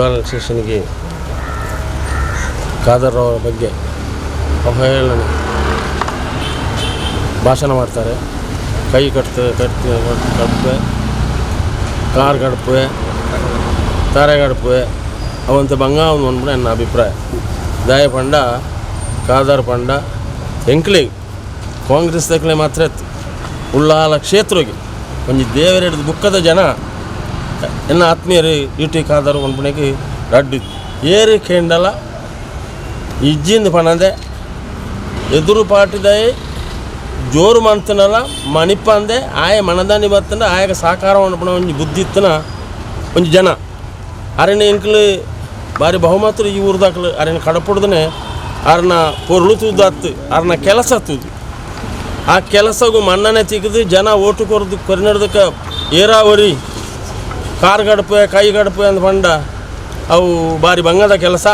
ಉಳ್ಳಾಲ ಸ್ಟೇಷನ್ಗೆ ಖಾದರ್ ಅವರ ಬಗ್ಗೆ ಅವಹೇಳನ ಭಾಷಣ ಮಾಡ್ತಾರೆ. ಕೈ ಕಡುಪೆ, ಕಾರ್ ಕಡುಪೆ, ತಾರೆ ಕಡುಪೆ ಅವಂತ ಬಂಗಾವನ್ ಅಂದ್ಬಿಟ್ಟು ನನ್ನ ಅಭಿಪ್ರಾಯ. ದಾಯ ಪಂಡ ಖಾದರ್ ಪಂಡ ಎಂಕ್ಲೆ ಕಾಂಗ್ರೆಸ್ ದಕ್ಲೆ ಮಾತ್ರ ಉಳ್ಳಾಲ ಕ್ಷೇತ್ರಗೆ ಒಂಜಿ ದೇವರೆಡ್ದು ಬುಕ್ಕದ ಜನ ಎನ್ನ ಆತ್ಮೀಯರು ಟಿ ಖಾದರ್ ಒಂದ್ಪಣೆಗೆ ರಡ್ಡಿದ್ದು ಏರಿ ಕೇಂಡಲ ಇಜ್ಜಿಂದ ಪಣದೆ ಎದುರು ಪಾಟಿದಾಯ ಜೋರು ಮಂತನಲ್ಲ ಮಣಿಪಂದೆ ಆಯ ಮನದಾನಿ ಬರ್ತಂಡ ಆಯಾಗ ಸಾಕಾರ ಪಣ ಒಂಜಿ ಬುದ್ಧಿ ಇತ್ತನ ಒಂಜಿ ಜನ ಅರಣ್ಯ ಎಂಕ್ಲು ಬಾರಿ ಬಹುಮತರು ಈ ಊರ್ದಾಕ್ಲು ಅರಣ್ಯ ಕಡಪಡ್ದೇ ಅರ್ನ ಪೊರ್ಲು ತೂದಾತ್ತು ಅರ್ನ ಕೆಲಸ ತೂದು ಆ ಕೆಲಸಗೂ ಮನ್ನಣೆ ತೆಗೆದು ಜನ ಓಟು ಕೊರಿನಡ್ದಕ್ಕೆ ಏರಾವರಿ ಕಾರ್ ಗಡಪೆ ಕೈ ಗಡಪೆ ಅಂತ ಪಂಡ ಅವು ಬಾರಿ ಬಂಗದ ಕೆಲಸ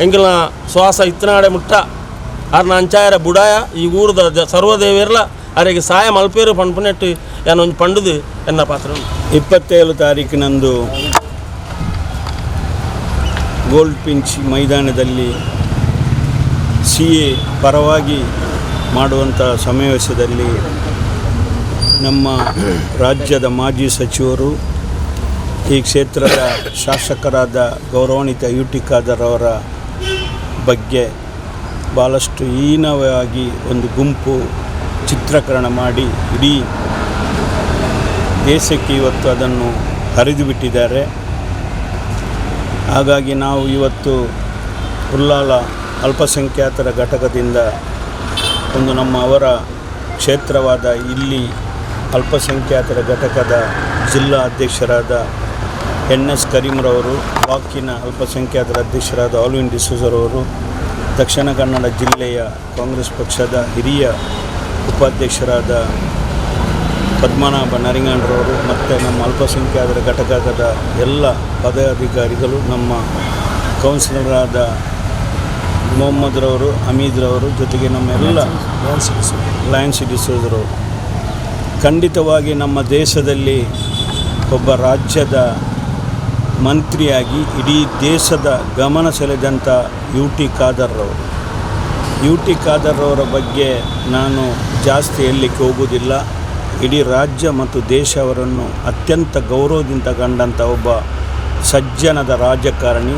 ಎಂಗಿನ ಶ್ವಾಸ ಇತ್ತನಾಡೆ ಮುಟ್ಟ ಅರ್ನ ಅಂಚಾಯರ ಬುಡಾಯ ಈ ಊರದ ಸರ್ವದೇವಿರಲ ಅವರಿಗೆ ಸಹಾಯ ಮಲ್ಪೇರು ಪಂಪನೆಟ್ಟು ಏನೊಂದು ಪಂಡದು ಎನ್ನ ಪಾತ್ರ. 27 ತಾರೀಕಿನಂದು ಗೋಲ್ಡ್ ಪಿಂಚ್ ಮೈದಾನದಲ್ಲಿ CA ಪರವಾಗಿ ಮಾಡುವಂಥ ಸಮಾವೇಶದಲ್ಲಿ ನಮ್ಮ ರಾಜ್ಯದ ಮಾಜಿ ಸಚಿವರು ಈ ಕ್ಷೇತ್ರದ ಶಾಸಕರಾದ ಗೌರವಾನ್ವಿತ ಟಿ ಖಾದರ್ ಅವರ ಬಗ್ಗೆ ಭಾಳಷ್ಟು ಹೀನವಾಗಿ ಒಂದು ಗುಂಪು ಚಿತ್ರೀಕರಣ ಮಾಡಿ ಇಡೀ ದೇಶಕ್ಕೆ ಇವತ್ತು ಅದನ್ನು ಹರಿದು ಬಿಟ್ಟಿದ್ದಾರೆ. ಹಾಗಾಗಿ ನಾವು ಇವತ್ತು ಉಳ್ಳಾಲ ಅಲ್ಪಸಂಖ್ಯಾತರ ಘಟಕದಿಂದ ಒಂದು ನಮ್ಮ ಅವರ ಕ್ಷೇತ್ರವಾದ ಇಲ್ಲಿ ಅಲ್ಪಸಂಖ್ಯಾತರ ಘಟಕದ ಜಿಲ್ಲಾ ಅಧ್ಯಕ್ಷರಾದ NS ಕರೀಮ್ರವರು, ವಾಕಿನ ಅಲ್ಪಸಂಖ್ಯಾತರ ಅಧ್ಯಕ್ಷರಾದ ಆಲ್ವಿನ್ ಡಿಸೂಜರವರು, ದಕ್ಷಿಣ ಕನ್ನಡ ಜಿಲ್ಲೆಯ ಕಾಂಗ್ರೆಸ್ ಪಕ್ಷದ ಹಿರಿಯ ಉಪಾಧ್ಯಕ್ಷರಾದ ಪದ್ಮನಾಭ ನರಿಂಗಣ್ರವರು ಮತ್ತು ನಮ್ಮ ಅಲ್ಪಸಂಖ್ಯಾತರ ಘಟಕದ ಎಲ್ಲ ಪದಾಧಿಕಾರಿಗಳು, ನಮ್ಮ ಕೌನ್ಸಿಲರಾದ ಮೊಹಮ್ಮದ್ರವರು, ಹಮೀದ್ರವರು, ಜೊತೆಗೆ ನಮ್ಮೆಲ್ಲ ಲಯನ್ಸ್ ಡಿಸೋಜರವರು, ಖಂಡಿತವಾಗಿ ನಮ್ಮ ದೇಶದಲ್ಲಿ ಒಬ್ಬ ರಾಜ್ಯದ ಮಂತ್ರಿಯಾಗಿ ಇಡೀ ದೇಶದ ಗಮನ ಸೆಳೆದಂಥ ಟಿ ಖಾದರ್ ಅವರ ಬಗ್ಗೆ ನಾನು ಜಾಸ್ತಿ ಹೇಳಲಿಕ್ಕೆ ಹೋಗುವುದಿಲ್ಲ. ಇಡೀ ರಾಜ್ಯ ಮತ್ತು ದೇಶ ಅವರನ್ನು ಅತ್ಯಂತ ಗೌರವದಿಂದ ಕಂಡಂಥ ಒಬ್ಬ ಸಜ್ಜನದ ರಾಜಕಾರಣಿ,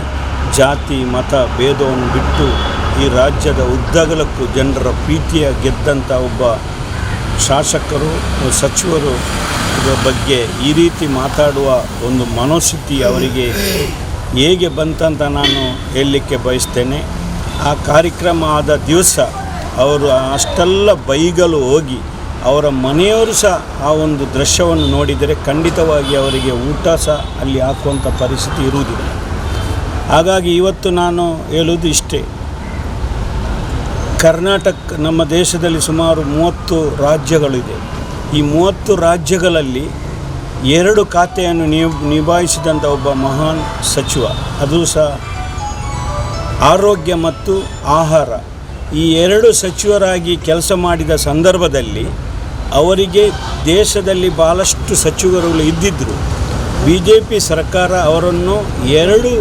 ಜಾತಿ ಮತ ಭೇದವನ್ನು ಬಿಟ್ಟು ಈ ರಾಜ್ಯದ ಉದ್ದಗಲಕ್ಕೂ ಜನರ ಪ್ರೀತಿಯ ಗೆದ್ದಂಥ ಒಬ್ಬ ಶಾಸಕರು, ಸಚಿವರು ಇದರ ಬಗ್ಗೆ ಈ ರೀತಿ ಮಾತಾಡುವ ಒಂದು ಮನೋಸ್ಥಿತಿ ಅವರಿಗೆ ಹೇಗೆ ಬಂತಂತ ನಾನು ಹೇಳಲಿಕ್ಕೆ ಬಯಸ್ತೇನೆ. ಆ ಕಾರ್ಯಕ್ರಮ ಆದ ದಿವಸ ಅವರು ಅಷ್ಟೆಲ್ಲ ಬೈಗಲು ಹೋಗಿ ಅವರ ಮನೆಯವರು ಸಹ ಆ ಒಂದು ದೃಶ್ಯವನ್ನು ನೋಡಿದರೆ ಖಂಡಿತವಾಗಿ ಅವರಿಗೆ ಊಟ ಸಹ ಅಲ್ಲಿ ಹಾಕುವಂಥ ಪರಿಸ್ಥಿತಿ ಇರುವುದಿಲ್ಲ. ಹಾಗಾಗಿ ಇವತ್ತು ನಾನು ಹೇಳುವುದು ಇಷ್ಟೇ, ಕರ್ನಾಟಕ ನಮ್ಮ ದೇಶದಲ್ಲಿ ಸುಮಾರು 30 ರಾಜ್ಯಗಳಿದೆ. ಈ 30 ರಾಜ್ಯಗಳಲ್ಲಿ 2 ಖಾತೆಯನ್ನು ನಿಭಾಯಿಸಿದಂಥ ಒಬ್ಬ ಮಹಾನ್ ಸಚಿವ, ಅದು ಸಹ ಆರೋಗ್ಯ ಮತ್ತು ಆಹಾರ. ಈ 2 ಸಚಿವರಾಗಿ ಕೆಲಸ ಮಾಡಿದ ಸಂದರ್ಭದಲ್ಲಿ ಅವರಿಗೆ ದೇಶದಲ್ಲಿ ಭಾಳಷ್ಟು ಸಚಿವರುಗಳು ಇದ್ದಿದ್ದರು. BJP ಸರ್ಕಾರ ಅವರನ್ನು 2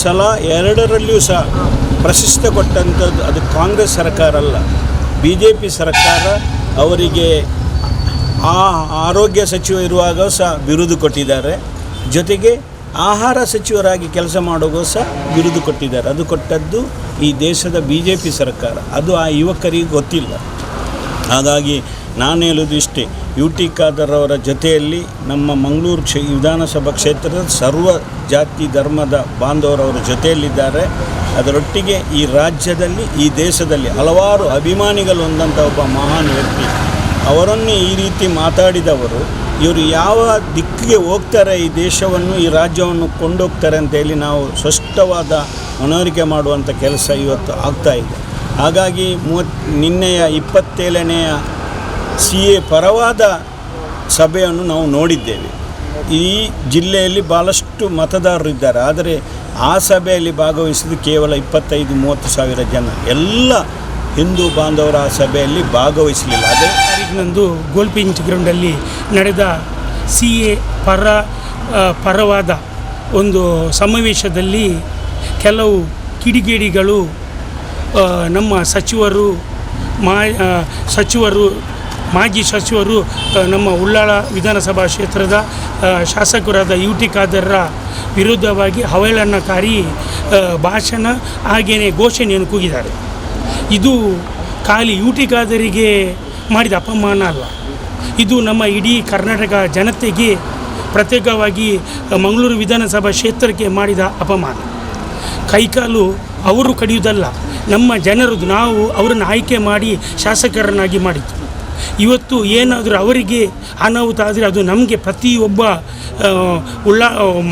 ಸಲ 2ರಲ್ಲಿಯೂ ಸಹ ಪ್ರಶಸ್ತಿ ಕೊಟ್ಟಂಥದ್ದು ಅದು ಕಾಂಗ್ರೆಸ್ ಸರ್ಕಾರ ಅಲ್ಲ, BJP ಸರ್ಕಾರ ಅವರಿಗೆ ಆರೋಗ್ಯ ಸಚಿವ ಇರುವಾಗ ಸಹ ಬಿರುದು ಕೊಟ್ಟಿದ್ದಾರೆ. ಜೊತೆಗೆ ಆಹಾರ ಸಚಿವರಾಗಿ ಕೆಲಸ ಮಾಡುವಾಗ ಸಹ ಬಿರುದು ಕೊಟ್ಟಿದ್ದಾರೆ. ಅದು ಕೊಟ್ಟದ್ದು ಈ ದೇಶದ BJP ಸರ್ಕಾರ, ಅದು ಆ ಯುವಕರಿಗೆ ಗೊತ್ತಿಲ್ಲ. ಹಾಗಾಗಿ ನಾನು ಹೇಳೋದು ಇಷ್ಟೇ, ಟಿ ಖಾದರ್ ಅವರ ಜೊತೆಯಲ್ಲಿ ನಮ್ಮ ಮಂಗಳೂರು ವಿಧಾನಸಭಾ ಕ್ಷೇತ್ರದ ಸರ್ವ ಜಾತಿ ಧರ್ಮದ ಬಾಂಧವರವರ ಜೊತೆಯಲ್ಲಿದ್ದಾರೆ. ಅದರೊಟ್ಟಿಗೆ ಈ ರಾಜ್ಯದಲ್ಲಿ ಈ ದೇಶದಲ್ಲಿ ಹಲವಾರು ಅಭಿಮಾನಿಗಳು ಹೊಂದಂಥ ಒಬ್ಬ ಮಹಾನ್ ವ್ಯಕ್ತಿ. ಅವರನ್ನು ಈ ರೀತಿ ಮಾತಾಡಿದವರು ಇವರು ಯಾವ ದಿಕ್ಕಿಗೆ ಹೋಗ್ತಾರೆ, ಈ ದೇಶವನ್ನು ಈ ರಾಜ್ಯವನ್ನು ಕೊಂಡೋಗ್ತಾರೆ ಅಂತೇಳಿ ನಾವು ಸ್ಪಷ್ಟವಾದ ಮನವರಿಕೆ ಮಾಡುವಂಥ ಕೆಲಸ ಇವತ್ತು ಆಗ್ತಾಯಿದೆ. ಹಾಗಾಗಿ ನಿನ್ನೆಯ 27ನೇಯ CA ಪರವಾದ ಸಭೆಯನ್ನು ನಾವು ನೋಡಿದ್ದೇವೆ. ಈ ಜಿಲ್ಲೆಯಲ್ಲಿ ಭಾಳಷ್ಟು ಮತದಾರರು ಇದ್ದಾರೆ, ಆದರೆ ಆ ಸಭೆಯಲ್ಲಿ ಭಾಗವಹಿಸಿದ ಕೇವಲ 25-30 ಸಾವಿರ ಜನ. ಎಲ್ಲ ಹಿಂದೂ ಬಾಂಧವರ ಆ ಸಭೆಯಲ್ಲಿ ಭಾಗವಹಿಸಲಿಲ್ಲ. ಅದೇ ತಾರೀಕಿನಂದು ಗೋಲ್ಡ್ ಪಿಂಚ್ ಗ್ರೌಂಡಲ್ಲಿ ನಡೆದ CA ಪರವಾದ ಒಂದು ಸಮಾವೇಶದಲ್ಲಿ ಕೆಲವು ಕಿಡಿಗೇಡಿಗಳು ನಮ್ಮ ಮಾಜಿ ಸಚಿವರು ನಮ್ಮ ಉಳ್ಳಾಲ ವಿಧಾನಸಭಾ ಕ್ಷೇತ್ರದ ಶಾಸಕರಾದ UT ಖಾದರ್ರ ವಿರುದ್ಧವಾಗಿ ಅವಹೇಳನಕಾರಿ ಭಾಷಣ ಹಾಗೆಯೇ ಘೋಷಣೆಯನ್ನು ಕೂಗಿದ್ದಾರೆ. ಇದು ಖಾಲಿ UT ಖಾದರಿಗೆ ಮಾಡಿದ ಅಪಮಾನ ಅಲ್ಲ, ಇದು ನಮ್ಮ ಇಡೀ ಕರ್ನಾಟಕ ಜನತೆಗೆ ಪ್ರತ್ಯೇಕವಾಗಿ ಮಂಗಳೂರು ವಿಧಾನಸಭಾ ಕ್ಷೇತ್ರಕ್ಕೆ ಮಾಡಿದ ಅಪಮಾನ. ಕೈಕಾಲು ಅವರು ಕಡಿಯುವುದಲ್ಲ, ನಮ್ಮ ಜನರದು, ನಾವು ಅವರನ್ನು ಆಯ್ಕೆ ಮಾಡಿ ಶಾಸಕರನ್ನಾಗಿ ಮಾಡಿದ್ದು. ಇವತ್ತು ಏನಾದರೂ ಅವರಿಗೆ ಅನಾಹುತ ಆದರೆ ಅದು ನಮಗೆ ಪ್ರತಿಯೊಬ್ಬ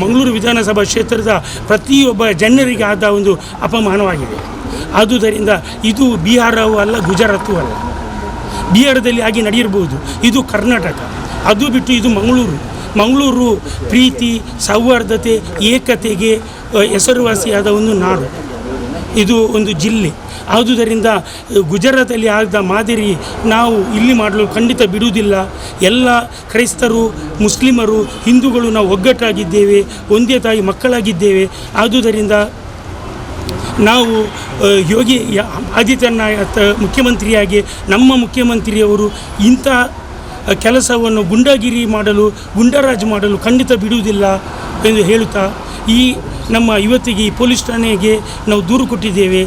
ಮಂಗಳೂರು ವಿಧಾನಸಭಾ ಕ್ಷೇತ್ರದ ಪ್ರತಿಯೊಬ್ಬ ಜನರಿಗೆ ಆದ ಒಂದು ಅಪಮಾನವಾಗಿದೆ. ಆದುದರಿಂದ ಇದು ಬಿಹಾರವೂ ಅಲ್ಲ, ಗುಜರಾತೂ ಅಲ್ಲ. ಬಿಹಾರದಲ್ಲಿ ಹಾಗೆ ನಡೆಯಿರ್ಬೋದು, ಇದು ಕರ್ನಾಟಕ. ಅದು ಬಿಟ್ಟು ಇದು ಮಂಗಳೂರು ಪ್ರೀತಿ, ಸೌಹಾರ್ದತೆ, ಏಕತೆಗೆ ಹೆಸರುವಾಸಿಯಾದ ಒಂದು ನಾಡು, ಇದು ಒಂದು ಜಿಲ್ಲೆ. ಆದುದರಿಂದ ಗುಜರಾತಲ್ಲಿ ಆದ ಮಾದರಿ ನಾವು ಇಲ್ಲಿ ಮಾಡಲು ಖಂಡಿತ ಬಿಡುವುದಿಲ್ಲ. ಎಲ್ಲ ಕ್ರೈಸ್ತರು, ಮುಸ್ಲಿಮರು, ಹಿಂದೂಗಳು ನಾವು ಒಗ್ಗಟ್ಟಾಗಿದ್ದೇವೆ, ಒಂದೇ ತಾಯಿ ಮಕ್ಕಳಾಗಿದ್ದೇವೆ. ಆದುದರಿಂದ ನಾವು ಯೋಗಿ ಆದಿತ್ಯನಾಥ್ ಮುಖ್ಯಮಂತ್ರಿಯಾಗಿ ನಮ್ಮ ಮುಖ್ಯಮಂತ್ರಿಯವರು ಇಂಥ ಕೆಲಸವನ್ನು ಗುಂಡರಾಜ್ ಮಾಡಲು ಖಂಡಿತ ಬಿಡುವುದಿಲ್ಲ ಎಂದು ಹೇಳುತ್ತಾ ಈ ನಮ್ಮ ಇವತ್ತಿಗೆ ಈ ಪೊಲೀಸ್ ಠಾಣೆಗೆ ನಾವು ದೂರು ಕೊಟ್ಟಿದ್ದೇವೆ.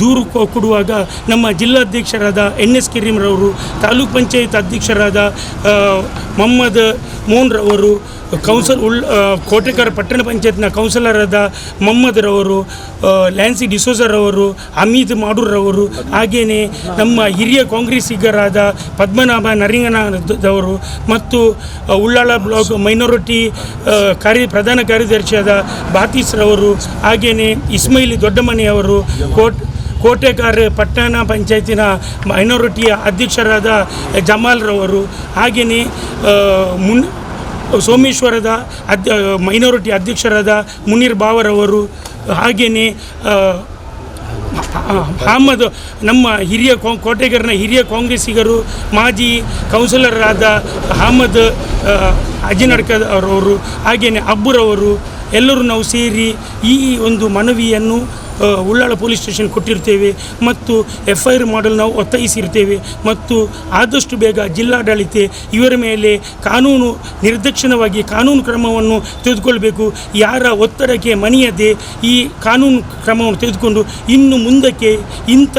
ದೂರು ಕೊಡುವಾಗ ನಮ್ಮ ಜಿಲ್ಲಾಧ್ಯಕ್ಷರಾದ NS ಕರೀಂರವರು, ತಾಲೂಕ್ ಪಂಚಾಯತ್ ಅಧ್ಯಕ್ಷರಾದ ಮೊಹಮ್ಮದ್ ಮೋಹನ್ರವರು, ಕೋಟೆಕರ ಪಟ್ಟಣ ಪಂಚಾಯತ್ನ ಕೌನ್ಸಿಲರಾದ ಮೊಹಮ್ಮದ್ರವರು, ಲ್ಯಾನ್ಸಿ ಡಿಸೋಜರವರು, ಹಮೀದ್ ಮಾಡೂರ್ರವರು, ಹಾಗೆಯೇ ನಮ್ಮ ಹಿರಿಯ ಕಾಂಗ್ರೆಸ್ಸಿಗರಾದ ಪದ್ಮನಾಭ ನರಿಂಗನದವರು ಮತ್ತು ಉಳ್ಳಾಲ ಬ್ಲಾಕ್ ಮೈನಾರಿಟಿ ಪ್ರಧಾನ ಕಾರ್ಯದರ್ಶಿಯಾದ ಬಾತೀಸ್ರವರು, ಹಾಗೆಯೇ ಇಸ್ಮೈಲಿ ದೊಡ್ಡಮನೆಯವರು, ಕೋಟೆಕಾರ ಪಟ್ಟಣ ಪಂಚಾಯತಿನ ಮೈನಾರಿಟಿಯ ಅಧ್ಯಕ್ಷರಾದ ಜಮಾಲ್ರವರು, ಹಾಗೆಯೇ ಸೋಮೇಶ್ವರದ ಮೈನಾರಿಟಿ ಅಧ್ಯಕ್ಷರಾದ ಮುನೀರ್ ಬಾವರವರು, ಹಾಗೆಯೇ ಅಹಮದ್ ನಮ್ಮ ಹಿರಿಯ ಕೋಟೆಗರ್ನ ಹಿರಿಯ ಕಾಂಗ್ರೆಸ್ಸಿಗರು, ಮಾಜಿ ಕೌನ್ಸಿಲರಾದ ಅಹಮದ್ ಅಜಿನಡ್ಕರವರು, ಹಾಗೆಯೇ ಅಬ್ಬುರವರು ಎಲ್ಲರೂ ನಾವು ಸೇರಿ ಈ ಒಂದು ಮನವಿಯನ್ನು ಉಳ್ಳಾಲ ಪೊಲೀಸ್ ಸ್ಟೇಷನ್ ಕೊಟ್ಟಿರ್ತೇವೆ ಮತ್ತು FIR ಮಾಡಲು ನಾವು ಒತ್ತಾಯಿಸಿರ್ತೇವೆ. ಮತ್ತು ಆದಷ್ಟು ಬೇಗ ಜಿಲ್ಲಾಡಳಿತ ಇವರ ಮೇಲೆ ನಿರ್ದಾಕ್ಷಿಣ್ಯವಾಗಿ ಕಾನೂನು ಕ್ರಮವನ್ನು ತೆಗೆದುಕೊಳ್ಬೇಕು. ಯಾರ ಒತ್ತಡಕ್ಕೆ ಮಣಿಯದೆ ಈ ಕಾನೂನು ಕ್ರಮವನ್ನು ತೆಗೆದುಕೊಂಡು ಇನ್ನು ಮುಂದಕ್ಕೆ ಇಂಥ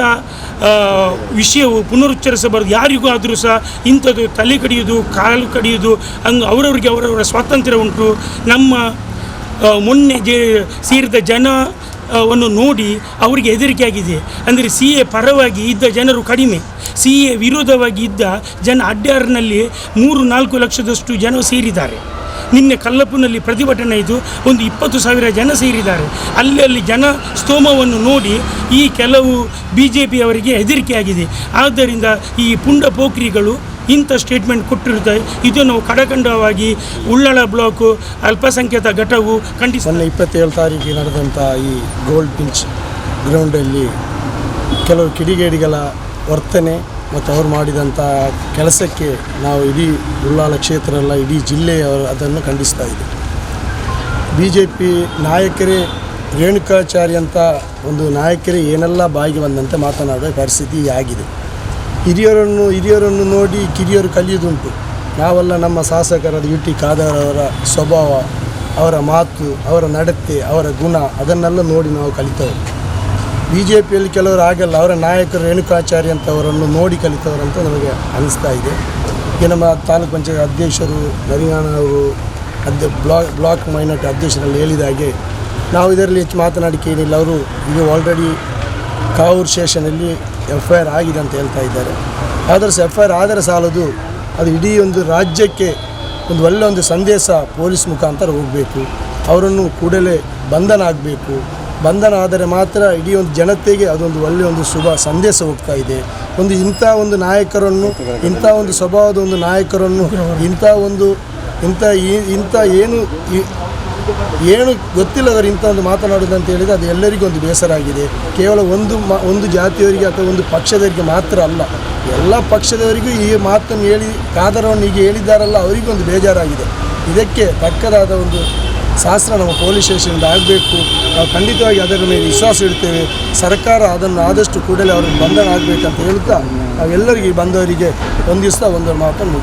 ವಿಷಯವು ಪುನರುಚ್ಚರಿಸಬಾರದು. ಯಾರಿಗೂ ಆದರೂ ಸಹ ಇಂಥದ್ದು ತಲೆ ಕಡಿಯೋದು, ಕಾಲು ಕಡಿಯೋದು ಅವರವರಿಗೆ ಅವರವರ ಸ್ವಾತಂತ್ರ್ಯ ಉಂಟು. ನಮ್ಮ ಮೊನ್ನೆ ಸೇರಿದ ಜನವನ್ನು ನೋಡಿ ಅವರಿಗೆ ಹೆದರಿಕೆ ಅಂದರೆ CA ಪರವಾಗಿ ಇದ್ದ ಜನರು ಕಡಿಮೆ, CA ವಿರೋಧವಾಗಿ ಇದ್ದ ಜನ ಅಡ್ಡಾರ್ನಲ್ಲಿ 3-4 ಲಕ್ಷದಷ್ಟು ಜನ ಸೇರಿದ್ದಾರೆ. ನಿನ್ನೆ ಕಲ್ಲಪ್ಪನಲ್ಲಿ ಪ್ರತಿಭಟನೆ ಇದು, ಒಂದು 20,000 ಜನ ಸೇರಿದ್ದಾರೆ. ಅಲ್ಲಿ ಜನ ಸ್ತೋಮವನ್ನು ನೋಡಿ ಈ ಕೆಲವು BJP ಅವರಿಗೆ ಹೆದರಿಕೆ. ಆದ್ದರಿಂದ ಈ ಪುಂಡ ಪೋಖ್ರಿಗಳು ಇಂಥ ಸ್ಟೇಟ್ಮೆಂಟ್ ಕೊಟ್ಟಿರುತ್ತಾರೆ. ಇದು ನಾವು ಕಡಖಂಡವಾಗಿ ಉಳ್ಳಾಲ ಬ್ಲಾಕು ಅಲ್ಪಸಂಖ್ಯಾತ ಘಟವು ಖಂಡಿತ. 27 ತಾರೀಕಿಗೆ ನಡೆದಂಥ ಈ ಗೋಲ್ಡ್ ಪಿಂಚ್ ಗ್ರೌಂಡಲ್ಲಿ ಕೆಲವು ಕಿಡಿಗೇಡಿಗಳ ವರ್ತನೆ ಮತ್ತು ಅವರು ಮಾಡಿದಂಥ ಕೆಲಸಕ್ಕೆ ನಾವು ಇಡೀ ಉಳ್ಳಾಲ ಕ್ಷೇತ್ರ ಎಲ್ಲ ಇಡೀ ಜಿಲ್ಲೆಯವರು ಅದನ್ನು ಖಂಡಿಸ್ತಾ ಇದ್ದೀವಿ. BJP ನಾಯಕರೇ ರೇಣುಕಾಚಾರ್ಯ ಅಂತ ಒಂದು ನಾಯಕರೇ ಏನೆಲ್ಲ ಬಾಯಿಗೆ ಬಂದಂತೆ ಮಾತನಾಡುವ ಪರಿಸ್ಥಿತಿ ಆಗಿದೆ. ಹಿರಿಯರನ್ನು ನೋಡಿ ಕಿರಿಯರು ಕಲಿಯುವುದುಂಟು. ನಾವೆಲ್ಲ ನಮ್ಮ ಶಾಸಕರಾದ UT ಖಾದರ್ ಅವರ ಸ್ವಭಾವ, ಅವರ ಮಾತು, ಅವರ ನಡತೆ, ಅವರ ಗುಣ ಅದನ್ನೆಲ್ಲ ನೋಡಿ ನಾವು ಕಲಿತವರು. BJPಯಲ್ಲಿ ಕೆಲವರು ಆಗಲ್ಲ, ಅವರ ನಾಯಕರು ರೇಣುಕಾಚಾರ್ಯ ಅಂತವರನ್ನು ನೋಡಿ ಕಲಿತವರಂತ ನಮಗೆ ಅನಿಸ್ತಾ ಇದೆ. ಈಗ ನಮ್ಮ ತಾಲೂಕು ಪಂಚಾಯತ್ ಅಧ್ಯಕ್ಷರು ನರಿಂಗಾನವರು ಬ್ಲಾಕ್ ಮೈನಾರಿಟಿ ಅಧ್ಯಕ್ಷರಲ್ಲಿ ಹೇಳಿದ ಹಾಗೆ ನಾವು ಇದರಲ್ಲಿ ಹೆಚ್ಚು ಮಾತನಾಡಿಕೆ ಏನಿಲ್ಲ. ಅವರು ಇದು ಆಲ್ರೆಡಿ ಕಾವೂರು ಸ್ಟೇಷನಲ್ಲಿ FIR ಆಗಿದೆ ಅಂತ ಹೇಳ್ತಾ ಇದ್ದಾರೆ. ಆದರೆ FIR ಆದರೆ ಸಾಲದು, ಅದು ಇಡೀ ಒಂದು ರಾಜ್ಯಕ್ಕೆ ಒಂದು ಒಳ್ಳೆಯ ಒಂದು ಸಂದೇಶ ಪೊಲೀಸ್ ಮುಖಾಂತರ ಹೋಗಬೇಕು. ಅವರನ್ನು ಕೂಡಲೇ ಬಂಧನ ಆಗಬೇಕು. ಬಂಧನ ಆದರೆ ಮಾತ್ರ ಇಡೀ ಒಂದು ಜನತೆಗೆ ಅದೊಂದು ಒಳ್ಳೆಯ ಒಂದು ಶುಭ ಸಂದೇಶ ಹೋಗ್ತಾ ಇದೆ. ಇಂಥ ಒಂದು ನಾಯಕರನ್ನು, ಇಂಥ ಒಂದು ಸ್ವಭಾವದ ಒಂದು ನಾಯಕರನ್ನು, ಇಂಥ ಏನು ಗೊತ್ತಿಲ್ಲದವರು ಇಂಥ ಒಂದು ಮಾತನಾಡೋದಂತ ಹೇಳಿದರೆ ಅದು ಎಲ್ಲರಿಗೂ ಒಂದು ಬೇಸರ ಆಗಿದೆ. ಕೇವಲ ಒಂದು ಜಾತಿಯವರಿಗೆ ಅಥವಾ ಒಂದು ಪಕ್ಷದವರಿಗೆ ಮಾತ್ರ ಅಲ್ಲ, ಎಲ್ಲ ಪಕ್ಷದವರಿಗೂ ಈ ಮಾತನ್ನು ಖಾದರವನ್ನು ಈಗ ಹೇಳಿದ್ದಾರಲ್ಲ ಅವರಿಗೂ ಒಂದು ಬೇಜಾರಾಗಿದೆ. ಇದಕ್ಕೆ ತಕ್ಕದಾದ ಒಂದು ಶಾಸ್ತ್ರ ನಮ್ಮ ಪೊಲೀಸ್ ಸ್ಟೇಷನಿಂದ ಆಗಬೇಕು. ನಾವು ಖಂಡಿತವಾಗಿ ಅದರ ಮೇಲೆ ವಿಶ್ವಾಸ ಇಡ್ತೇವೆ. ಸರ್ಕಾರ ಅದನ್ನು ಆದಷ್ಟು ಕೂಡಲೇ ಅವ್ರಿಗೆ ಬಂಧನ ಆಗಬೇಕಂತ ಹೇಳ್ತಾ ನಾವೆಲ್ಲರಿಗೆ ಬಂದವರಿಗೆ ಒಂದು ಮಾತನ್ನು